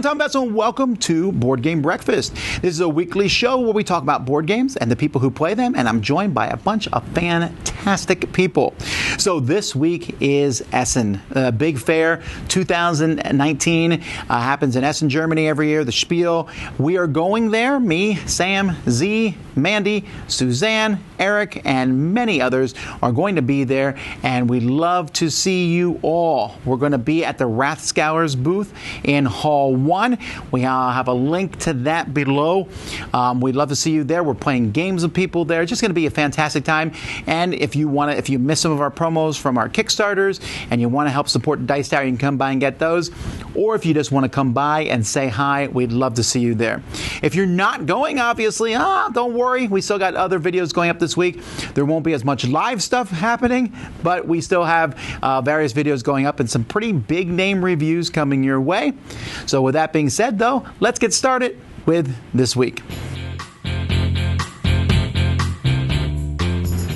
Tom Vasel, and welcome to Board Game Breakfast. This is a weekly show where we talk about board games and the people who play them, and I'm joined by a bunch of fantastic people. So this week is Essen, big fair 2019, happens in Essen, Germany every year, the Spiel. We are going there, me, Sam, Z, Mandy, Suzanne, Eric, and many others are going to be there, and we'd love to see you all. We're going to be at the Rathscauer's booth in Hall 1. We have a link to that below. We'd love to see you there. We're playing games with people there. It's just going to be a fantastic time. And if you miss some of our promos from our Kickstarters and you want to help support Dice Tower, you can come by and get those. Or if you just want to come by and say hi, we'd love to see you there. If you're not going, obviously, don't worry. We still got other videos going up this week. There won't be as much live stuff happening, but we still have various videos going up and some pretty big name reviews coming your way. So with that being said, though, let's get started with this week.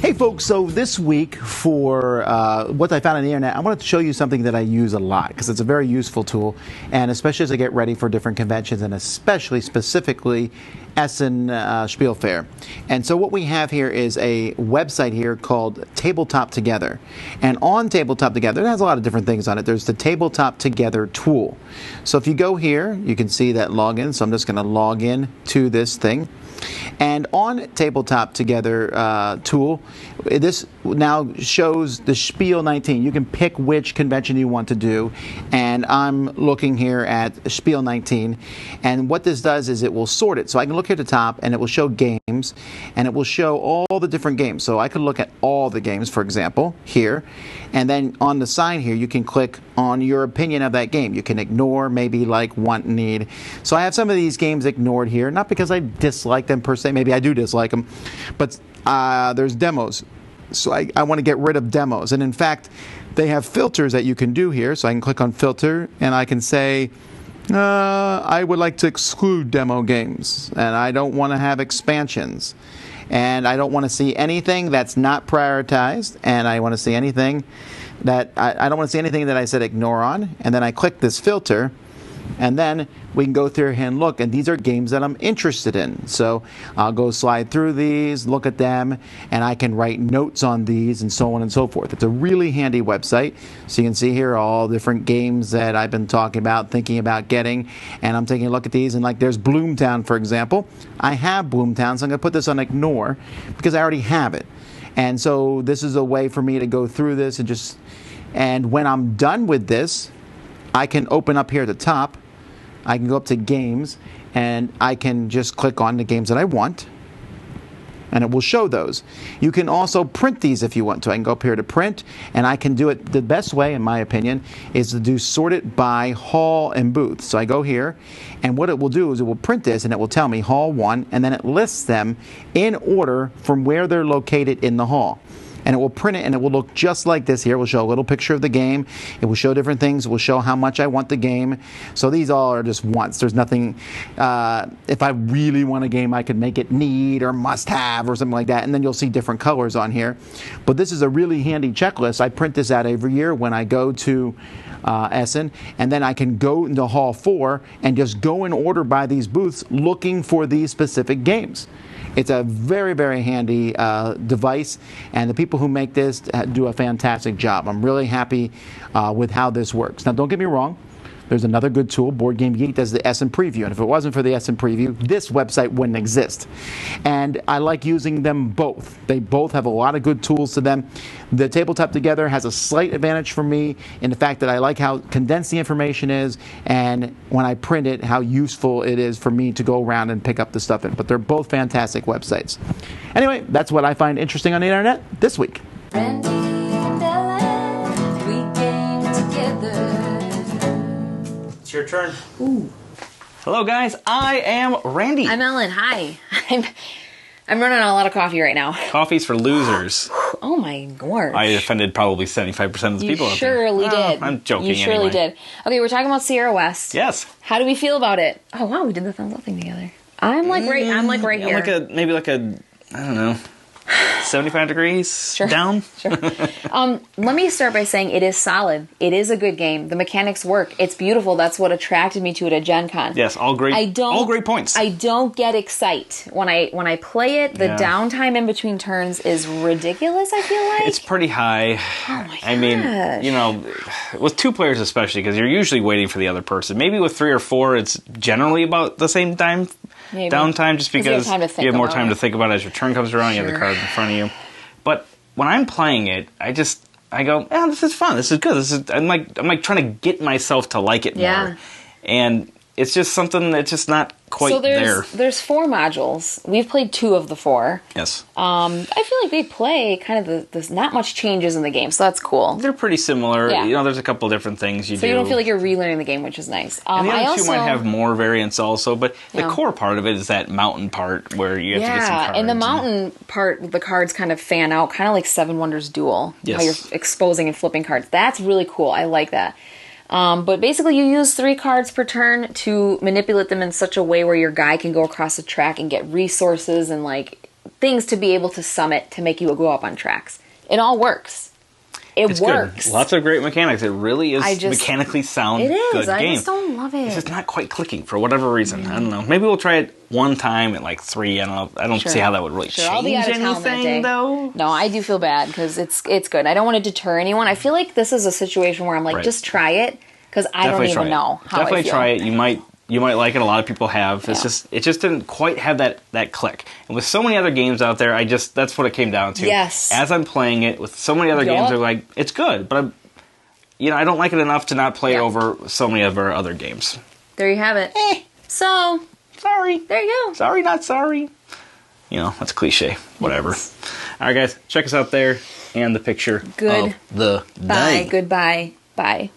Hey folks, so this week for what I found on the internet, I wanted to show you something that I use a lot because it's a very useful tool, and especially as I get ready for different conventions, and specifically Essen Spiel Fair. And so what we have here is a website here called Tabletop Together. And on Tabletop Together, it has a lot of different things on it. There's the Tabletop Together tool. So if you go here, you can see that login. So I'm just going to log in to this thing. And on Tabletop Together tool, this now shows the Spiel 19. You can pick which convention you want to do. And I'm looking here at Spiel 19. And what this does is it will sort it. So I can look here at the top and it will show games. And it will show all the different games. So I could look at all the games, for example, here. And then on the side here, you can click on your opinion of that game. You can ignore, maybe like, want, need. So I have some of these games ignored here. Not because I dislike them per se. Maybe I do dislike them. But there's demos. So I want to get rid of demos. And in fact, they have filters that you can do here. So I can click on filter and I can say, I would like to exclude demo games. And I don't want to have expansions. And I don't want to see anything that's not prioritized. And I want to see anything that I don't want to see anything that I said ignore on. And then I click this filter. And then we can go through here and look, and these are games that I'm interested in. So I'll go slide through these, look at them, and I can write notes on these and so on and so forth. It's a really handy website. So you can see here all different games that I've been talking about, thinking about getting, and I'm taking a look at these, and like there's Bloomtown, for example. I have Bloomtown, so I'm going to put this on ignore because I already have it. And so this is a way for me to go through this and when I'm done with this, I can open up here at the top. I can go up to games and I can just click on the games that I want and it will show those. You can also print these if you want to. I can go up here to print and I can do it the best way, in my opinion, is to do sort it by hall and booth. So I go here and what it will do is it will print this and it will tell me hall 1 and then it lists them in order from where they're located in the hall. And it will print it and it will look just like this here. It will show a little picture of the game. It will show different things. It will show how much I want the game. So these all are just wants. There's nothing, if I really want a game, I could make it need or must have or something like that. And then you'll see different colors on here. But this is a really handy checklist. I print this out every year when I go to Essen. And then I can go into Hall 4 and just go in order by these booths looking for these specific games. It's a very, very handy device, and the people who make this do a fantastic job. I'm really happy with how this works. Now, don't get me wrong. There's another good tool. Board Game Geek does the Essen Preview, and if it wasn't for the Essen Preview, this website wouldn't exist. And I like using them both. They both have a lot of good tools to them. The Tabletop Together has a slight advantage for me in the fact that I like how condensed the information is, and when I print it, how useful it is for me to go around and pick up the stuff in. But they're both fantastic websites. Anyway, that's what I find interesting on the internet this week. Randy and Ellen, we game together. It's your turn. Ooh. Hello, guys. I am Randy. I'm Ellen. Hi. I'm running on a lot of coffee right now. Coffee's for losers. Oh my gosh. I offended probably 75% of the people. You surely did. I'm joking. You surely anyway. did. Okay, we're talking about Sierra West. Yes. How do we feel about it? Oh wow, we did the thumbs up thing together. I'm like right here. I don't know. 75 degrees down. Sure. Let me start by saying it is solid. It is a good game. The mechanics work. It's beautiful. That's what attracted me to it at Gen Con. Yes, all great points. I don't get excited when I play it. The downtime in between turns is ridiculous, I feel like. It's pretty high. Oh my gosh. I mean, you know, with 2 players especially, because you're usually waiting for the other person. Maybe with 3 or 4, it's generally about the same time. Maybe. Downtime, just because you have more time to think about it as your turn comes around. You have the card in front of you. But when I'm playing it, I go, yeah, this is fun. This is good. I'm like trying to get myself to like it more. And it's just something that's just not quite there. There's 4 modules. We've played 2 of the 4. Yes. I feel like they play kind of there's not much changes in the game, so that's cool. They're pretty similar. Yeah. You know, there's a couple different things you do. So you don't feel like you're relearning the game, which is nice. And the other 2 might have more variants also, but the core part of it is that mountain part where you have to get some cards. Yeah, and the mountain part, the cards kind of fan out, kind of like Seven Wonders Duel. Yes. How you're exposing and flipping cards. That's really cool. I like that. But basically you use 3 cards per turn to manipulate them in such a way where your guy can go across the track and get resources and like things to be able to summit to make you go up on tracks. It all works. It's works. Good. Lots of great mechanics. It really is mechanically sound. It is. Good game. I just don't love it. It's just not quite clicking for whatever reason. I don't know. Maybe we'll try it one time at like 3. I don't see how that would really change I'll be out of town that day. Though. No, I do feel bad because it's good. I don't want to deter anyone. I feel like this is a situation where I'm like, just try it because I don't even know how I feel. Definitely try it. You might like it. A lot of people have. It's it just didn't quite have that click. And with so many other games out there, that's what it came down to. Yes. As I'm playing it with so many other games, they're like, it's good, but I don't like it enough to not play it over so many of our other games. There you have it. So sorry. There you go. Sorry, not sorry. You know, that's cliche. Whatever. All right, guys, check us out there and the picture of the day. Goodbye. Bye.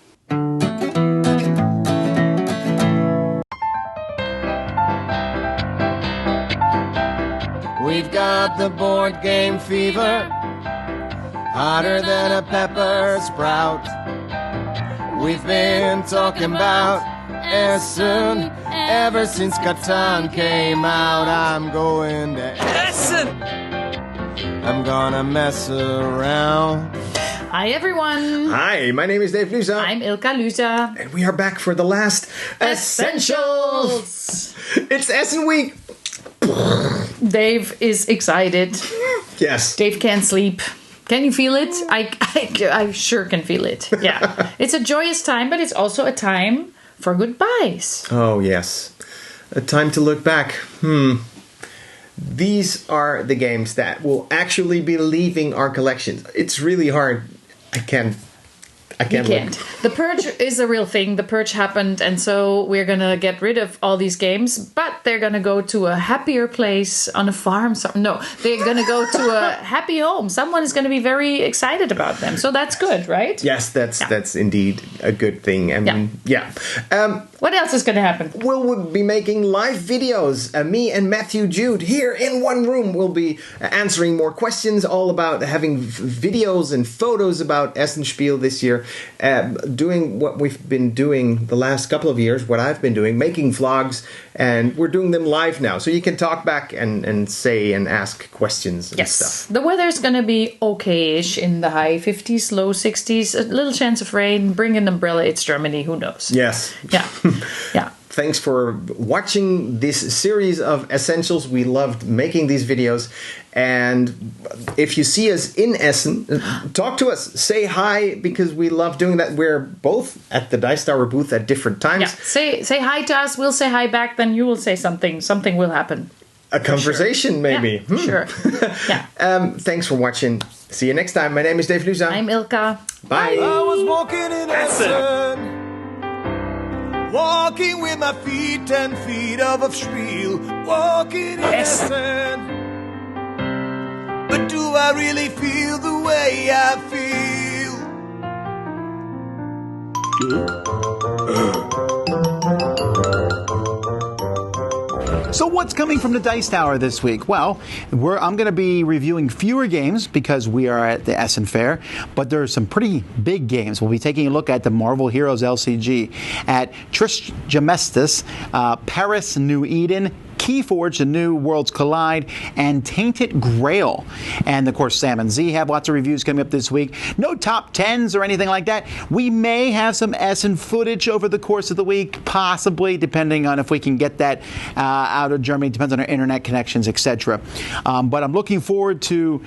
We've got the board game fever, hotter than a pepper sprout. We've been talking about Essen ever since Catan came out. I'm going to Essen. I'm gonna mess around. Hi everyone. Hi, my name is Dave Luza. I'm Ilka Luza. And we are back for the last Essentials. It's Essen week. Dave is excited. Yes. Dave can't sleep. Can you feel it? I sure can feel it. Yeah. It's a joyous time, but it's also a time for goodbyes. Oh, yes. A time to look back. These are the games that will actually be leaving our collections. It's really hard. I can't. The purge is a real thing. The purge happened, and so we're gonna get rid of all these games, but they're gonna go to a happier place on a farm. No, they're gonna go to a happy home. Someone is gonna be very excited about them, so that's good, right? Yes, that's indeed a good thing. What else is gonna happen? We'll be making live videos. Me and Matthew Jude here in one room will be answering more questions, all about having videos and photos about Essenspiel this year. Doing what we've been doing the last couple of years, what I've been doing, making vlogs, and we're doing them live now. So you can talk back and say and ask questions and stuff. The weather's going to be okay-ish in the high 50s, low 60s, a little chance of rain. Bring an umbrella, it's Germany, who knows? Yes. Yeah. Yeah. Thanks for watching this series of Essentials. We loved making these videos. And if you see us in Essen, talk to us. Say hi, because we love doing that. We're both at the Dice Tower booth at different times. Yeah. Say hi to us. We'll say hi back. Then you will say something. Something will happen. A conversation, maybe. Yeah, sure. Yeah. Thanks for watching. See you next time. My name is Dave Luza. I'm Ilka. Bye. I was walking in Essen. Walking with my feet 10 feet of a spiel. Walking in Essen. But do I really feel the way I feel? So what's coming from the Dice Tower this week? Well, I'm going to be reviewing fewer games because we are at the Essen Fair, but there are some pretty big games. We'll be taking a look at the Marvel Heroes LCG, at Trismegistus, Paris New Eden, Keyforge, the new Worlds Collide, and Tainted Grail. And of course, Sam and Z have lots of reviews coming up this week. No top 10s or anything like that. We may have some Essen footage over the course of the week, possibly, depending on if we can get that out of Germany. Depends on our internet connections, etc. But I'm looking forward to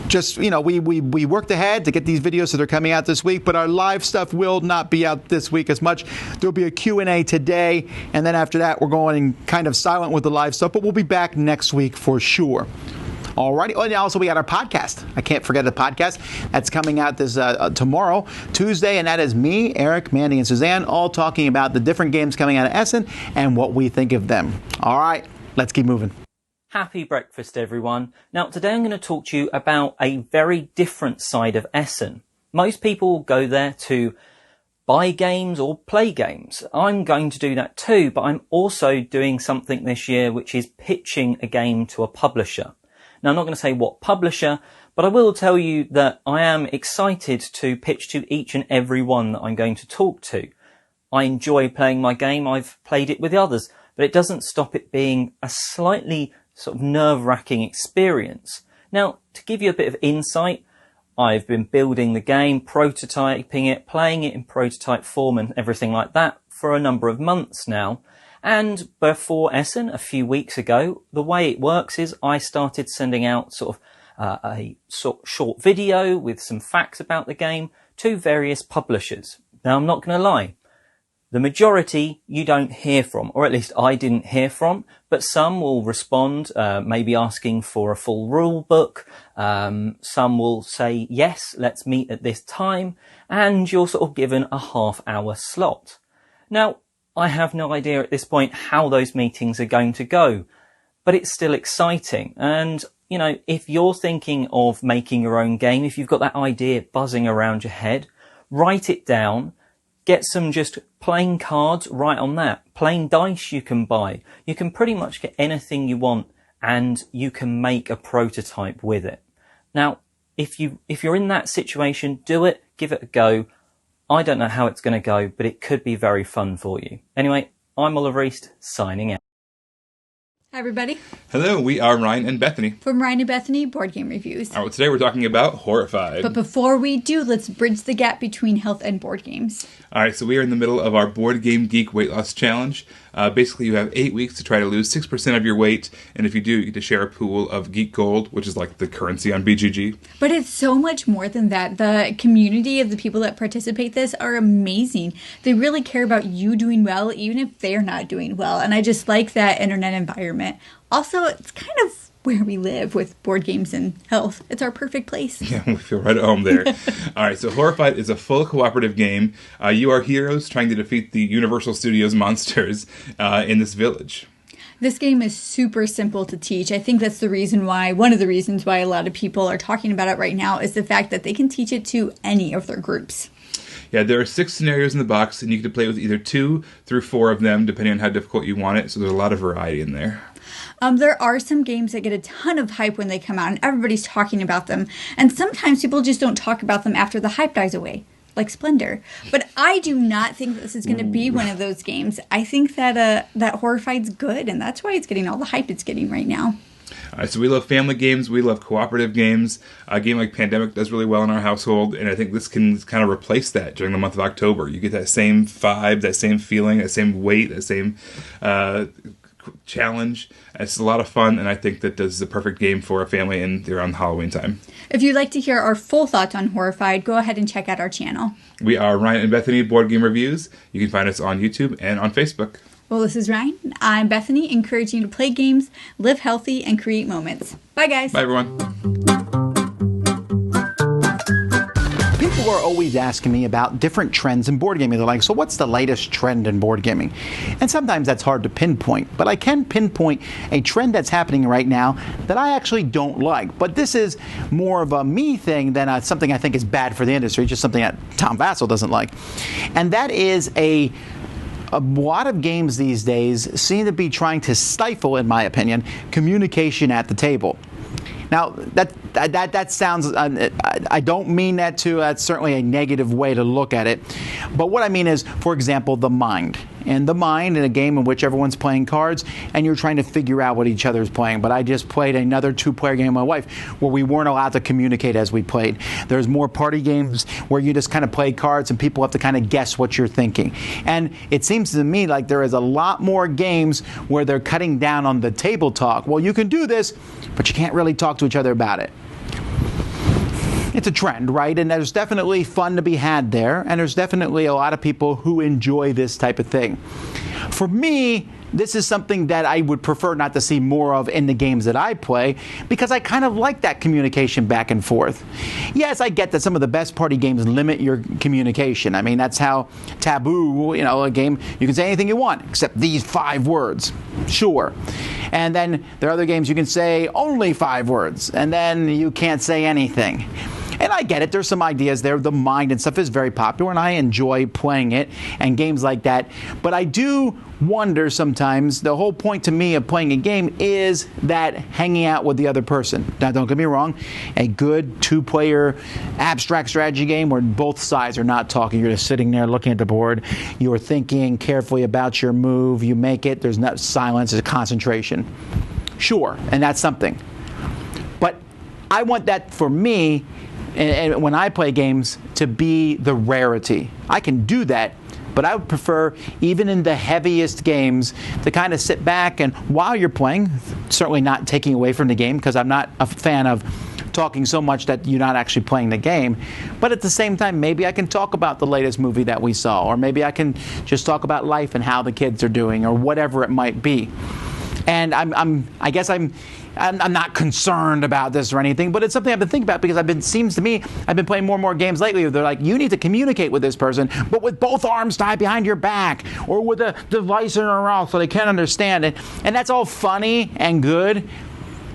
just, you know, we worked ahead to get these videos, so they're coming out this week, but our live stuff will not be out this week as much. There'll be a Q&A today, and then after that, we're going kind of silent with the live stuff, but we'll be back next week for sure. Alrighty. Oh, and also we got our podcast. I can't forget the podcast. That's coming out this tomorrow, Tuesday, and that is me, Eric, Mandy, and Suzanne, all talking about the different games coming out of Essen and what we think of them. All right, let's keep moving. Happy breakfast, everyone. Now, today I'm going to talk to you about a very different side of Essen. Most people go there to buy games or play games. I'm going to do that too, but I'm also doing something this year which is pitching a game to a publisher. Now, I'm not going to say what publisher, but I will tell you that I am excited to pitch to each and every one that I'm going to talk to. I enjoy playing my game. I've played it with others, but it doesn't stop it being a slightly sort of nerve-wracking experience. Now, to give you a bit of insight, I've been building the game, prototyping it, playing it in prototype form and everything like that for a number of months now. And before Essen, a few weeks ago, the way it works is I started sending out sort of a short video with some facts about the game to various publishers. Now, I'm not going to lie. The majority you don't hear from, or at least I didn't hear from, but some will respond, maybe asking for a full rule book. Some will say, yes, let's meet at this time, and you're sort of given a half-hour slot. Now, I have no idea at this point how those meetings are going to go, but it's still exciting. And, you know, if you're thinking of making your own game, if you've got that idea buzzing around your head, write it down. Get some just plain cards right on that. Plain dice you can buy. You can pretty much get anything you want and you can make a prototype with it. Now, if you're in that situation, do it, give it a go. I don't know how it's going to go, but it could be very fun for you. Anyway, I'm Oliver East, signing out. Hi, everybody. Hello, we are Ryan and Bethany. From Ryan and Bethany, Board Game Reviews. All right, today we're talking about Horrified. But before we do, let's bridge the gap between health and board games. All right, so we are in the middle of our Board Game Geek Weight Loss Challenge. Basically, you have 8 weeks to try to lose 6% of your weight, and if you do, you get to share a pool of Geek Gold, which is like the currency on BGG. But it's so much more than that. The community of the people that participate in this are amazing. They really care about you doing well, even if they're not doing well, and I just like that internet environment. Also, it's kind of where we live with board games and health. It's our perfect place. Yeah, we feel right at home there. All right, so Horrified is a full cooperative game. You are heroes trying to defeat the Universal Studios monsters in this village. This game is super simple to teach. I think that's one of the reasons why a lot of people are talking about it right now is the fact that they can teach it to any of their groups. Yeah, there are 6 scenarios in the box, and you get to play with either 2 through 4 of them, depending on how difficult you want it, so there's a lot of variety in there. There are some games that get a ton of hype when they come out, and everybody's talking about them. And sometimes people just don't talk about them after the hype dies away, like Splendor. But I do not think this is going to be one of those games. I think that Horrified's good, and that's why it's getting all the hype it's getting right now. All right, so we love family games. We love cooperative games. A game like Pandemic does really well in our household, and I think this can kind of replace that during the month of October. You get that same vibe, that same feeling, that same weight, that same challenge. It's a lot of fun, and I think that this is the perfect game for a family and around Halloween time. If you'd like to hear our full thoughts on Horrified, go ahead and check out our channel. We are Ryan and Bethany Board Game Reviews. You can find us on YouTube and on Facebook. Well, this is Ryan. I'm Bethany, encouraging you to play games, live healthy, and create moments. Bye, guys. Bye, everyone. People are always asking me about different trends in board gaming. They're like, so what's the latest trend in board gaming? And sometimes that's hard to pinpoint, but I can pinpoint a trend that's happening right now that I actually don't like. But this is more of a me thing than something I think is bad for the industry, just something that Tom Vasel doesn't like. And that is a lot of games these days seem to be trying to stifle, in my opinion, communication at the table. Now, that that sounds, I don't mean that to, that's certainly a negative way to look at it. But what I mean is, for example, the mind. And the mind in a game in which everyone's playing cards and you're trying to figure out what each other is playing. But I just played another 2-player game with my wife where we weren't allowed to communicate as we played. There's more party games where you just kind of play cards and people have to kind of guess what you're thinking. And it seems to me like there is a lot more games where they're cutting down on the table talk. Well, you can do this, but you can't really talk to each other about it. It's a trend, right? And there's definitely fun to be had there, and there's definitely a lot of people who enjoy this type of thing. For me, this is something that I would prefer not to see more of in the games that I play, because I kind of like that communication back and forth. Yes, I get that some of the best party games limit your communication. I mean, that's how Taboo, a game, you can say anything you want except these 5 words. Sure. And then there are other games you can say only 5 words, and then you can't say anything. And I get it. There's some ideas there. The mind and stuff is very popular, and I enjoy playing it and games like that. But I do wonder sometimes, the whole point to me of playing a game is that hanging out with the other person. Now, don't get me wrong. A good 2-player abstract strategy game where both sides are not talking. You're just sitting there looking at the board. You're thinking carefully about your move. You make it. There's no silence. There's concentration. Sure, and that's something. But I want that for me, and when I play games, to be the rarity. I can do that, but I would prefer, even in the heaviest games, to kind of sit back and while you're playing, certainly not taking away from the game, because I'm not a fan of talking so much that you're not actually playing the game. But at the same time, maybe I can talk about the latest movie that we saw, or maybe I can just talk about life and how the kids are doing, or whatever it might be. And I guess I'm not concerned about this or anything, but it's something I've been thinking about, because seems to me I've been playing more and more games lately where they're like, you need to communicate with this person, but with both arms tied behind your back, or with a device in your mouth so they can't understand it. And that's all funny and good.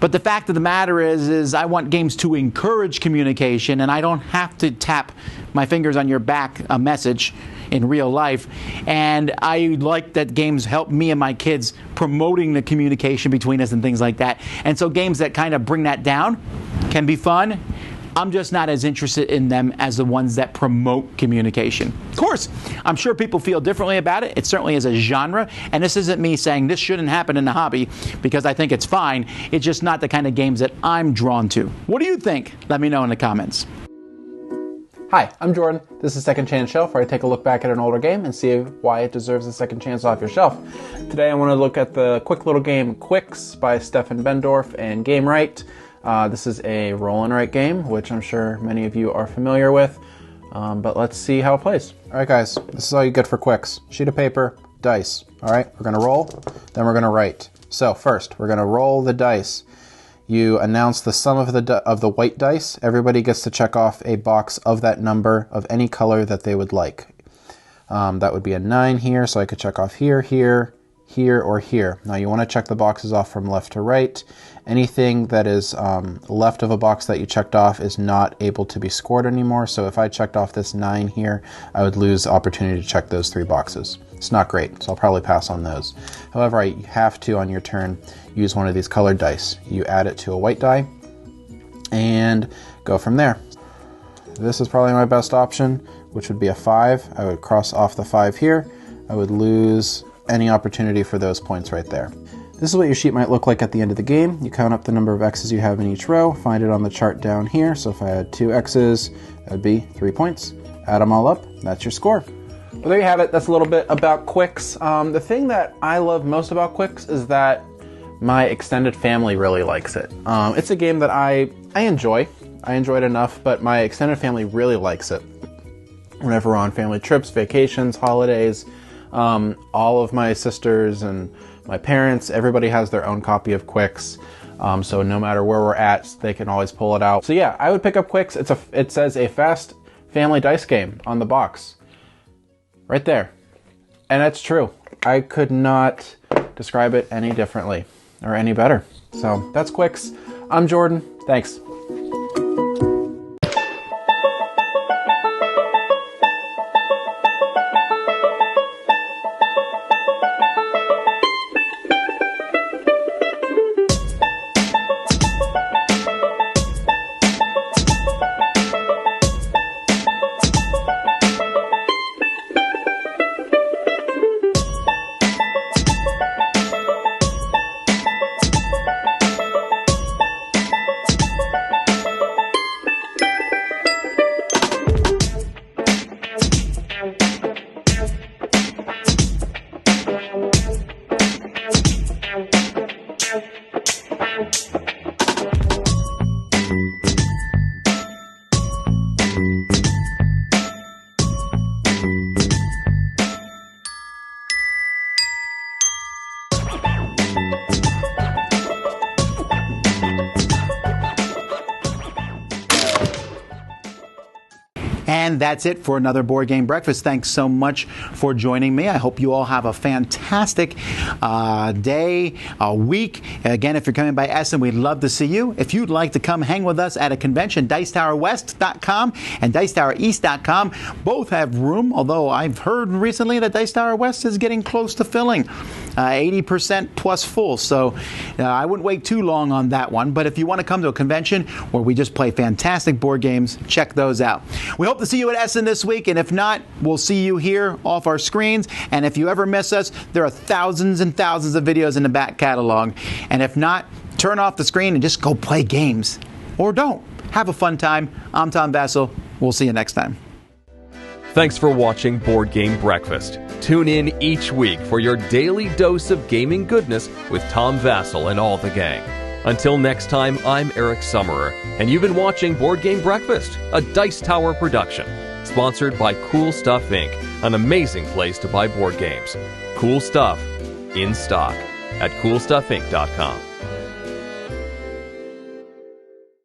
But the fact of the matter is I want games to encourage communication, and I don't have to tap my fingers on your back a message in real life. And I like that games help me and my kids promoting the communication between us and things like that. And so games that kind of bring that down can be fun. I'm just not as interested in them as the ones that promote communication. Of course, I'm sure people feel differently about it. It certainly is a genre, and this isn't me saying this shouldn't happen in the hobby, because I think it's fine. It's just not the kind of games that I'm drawn to. What do you think? Let me know in the comments. Hi, I'm Jordan. This is Second Chance Shelf, where I take a look back at an older game and see why it deserves a second chance off your shelf. Today I want to look at the quick little game Quicks by Stefan Bendorf and Game Right. This is a roll and write game, which I'm sure many of you are familiar with, but let's see how it plays. Alright guys, this is all you get for Quicks. Sheet of paper, dice. Alright, we're going to roll, then we're going to write. So first, we're going to roll the dice. You announce the sum of the white dice. Everybody gets to check off a box of that number of any color that they would like. That would be a 9 here, so I could check off here, here, here, or here. Now you want to check the boxes off from left to right. Anything that is left of a box that you checked off is not able to be scored anymore. So if I checked off this 9 here, I would lose the opportunity to check those 3 boxes. It's not great, so I'll probably pass on those. However, I have to, on your turn, use one of these colored dice. You add it to a white die and go from there. This is probably my best option, which would be a 5. I would cross off the 5 here. I would lose any opportunity for those points right there. This is what your sheet might look like at the end of the game. You count up the number of X's you have in each row, find it on the chart down here. So if I had 2 X's, that would be 3 points. Add them all up, that's your score. Well, there you have it. That's a little bit about Quicks. The thing that I love most about Quicks is that my extended family really likes it. It's a game that I enjoy. I enjoy it enough, but my extended family really likes it. Whenever we're on family trips, vacations, holidays, all of my sisters and my parents, everybody has their own copy of Quicks. So no matter where we're at, they can always pull it out. So yeah, I would pick up Quicks. It says a fast family dice game on the box. Right there. And that's true. I could not describe it any differently or any better. So that's Quicks. I'm Jordan. Thanks. And that's it for another Board Game Breakfast. Thanks so much for joining me. I hope you all have a fantastic day, week. Again, if you're coming by Essen, we'd love to see you. If you'd like to come hang with us at a convention, DicetowerWest.com and DicetowerEast.com both have room, although I've heard recently that Dice Tower West is getting close to filling, 80% plus full. So I wouldn't wait too long on that one. But if you want to come to a convention where we just play fantastic board games, check those out. We hope to see you at Essen this week, and if not, we'll see you here off our screens. And if you ever miss us, there are thousands and thousands of videos in the back catalog. And if not, turn off the screen and just go play games. Or don't. Have a fun time. I'm Tom Vasel. We'll see you next time. Thanks for watching Board Game Breakfast. Tune in each week for your daily dose of gaming goodness with Tom Vasel and all the gang. Until next time, I'm Eric Summerer, and you've been watching Board Game Breakfast, a Dice Tower production, sponsored by Cool Stuff Inc., an amazing place to buy board games. Cool stuff in stock at CoolStuffInc.com.